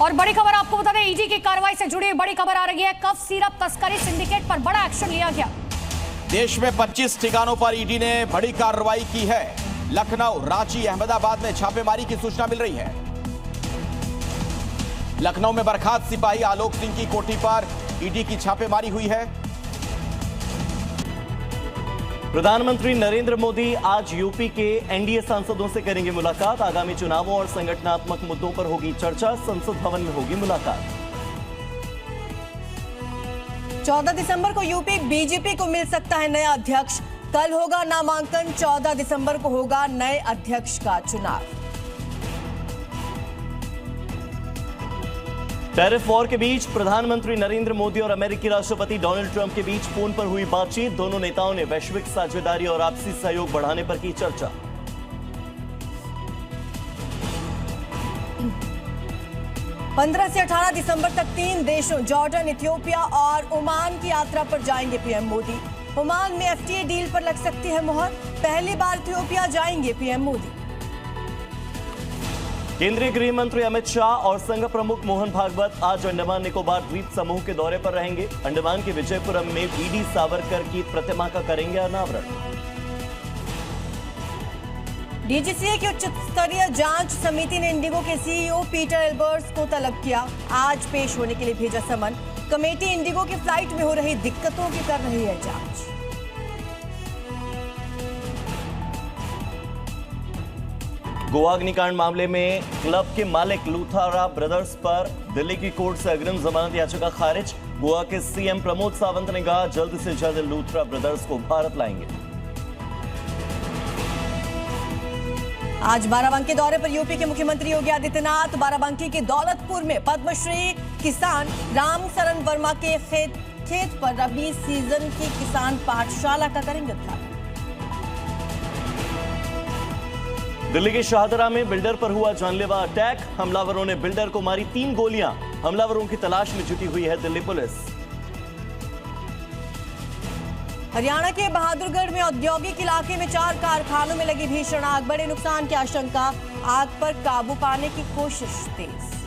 और बड़ी खबर आपको बता दें, ईडी की कार्रवाई से जुड़ी बड़ी खबर आ रही है। कफ सिरप तस्करी सिंडिकेट पर बड़ा एक्शन लिया गया। देश में 25 ठिकानों पर ईडी ने बड़ी कार्रवाई की है। लखनऊ, रांची, अहमदाबाद में छापेमारी की सूचना मिल रही है। लखनऊ में बर्खास्त सिपाही आलोक सिंह की कोठी पर ईडी की छापेमारी हुई है। प्रधानमंत्री नरेंद्र मोदी आज यूपी के एनडीए सांसदों से करेंगे मुलाकात। आगामी चुनावों और संगठनात्मक मुद्दों पर होगी चर्चा। संसद भवन में होगी मुलाकात। 14 दिसंबर को यूपी बीजेपी को मिल सकता है नया अध्यक्ष। कल होगा नामांकन, 14 दिसंबर को होगा नए अध्यक्ष का चुनाव। टैरिफ वॉर के बीच प्रधानमंत्री नरेंद्र मोदी और अमेरिकी राष्ट्रपति डोनाल्ड ट्रंप के बीच फोन पर हुई बातचीत। दोनों नेताओं ने वैश्विक साझेदारी और आपसी सहयोग बढ़ाने पर की चर्चा। पंद्रह से 18 दिसंबर तक 3 देशों जॉर्डन, इथियोपिया और ओमान की यात्रा पर जाएंगे पीएम मोदी। ओमान में एफटीए डील पर लग सकती है मुहर। पहली बार इथियोपिया जाएंगे पीएम मोदी। केंद्रीय गृह मंत्री अमित शाह और संघ प्रमुख मोहन भागवत आज अंडमान निकोबार द्वीप समूह के दौरे पर रहेंगे। अंडमान के विजयपुरम में वीडी सावरकर की प्रतिमा का करेंगे अनावरण। डीजीसीए की उच्च स्तरीय जांच समिति ने इंडिगो के सीईओ पीटर एल्बर्ट्स को तलब किया। आज पेश होने के लिए भेजा समन। कमेटी इंडिगो की फ्लाइट में हो रही दिक्कतों की कर रही है जांच। गोवा अग्निकांड मामले में क्लब के मालिक लूथरा ब्रदर्स पर दिल्ली की कोर्ट से अग्रिम जमानत याचिका खारिज। गोवा के सीएम प्रमोद सावंत ने कहा जल्द से जल्द लूथरा ब्रदर्स को भारत लाएंगे। आज बाराबंकी दौरे पर यूपी के मुख्यमंत्री योगी आदित्यनाथ। बाराबंकी के दौलतपुर में पद्मश्री किसान राम शरण वर्मा के खेत पर रबी सीजन की किसान पाठशाला का करेंगे उद्घाटन। दिल्ली के शाहदरा में बिल्डर पर हुआ जानलेवा अटैक। हमलावरों ने बिल्डर को मारी 3 गोलियां। हमलावरों की तलाश में जुटी हुई है दिल्ली पुलिस। हरियाणा के बहादुरगढ़ में औद्योगिक इलाके में 4 कारखानों में लगी भीषण आग। बड़े नुकसान की आशंका। आग पर काबू पाने की कोशिश तेज।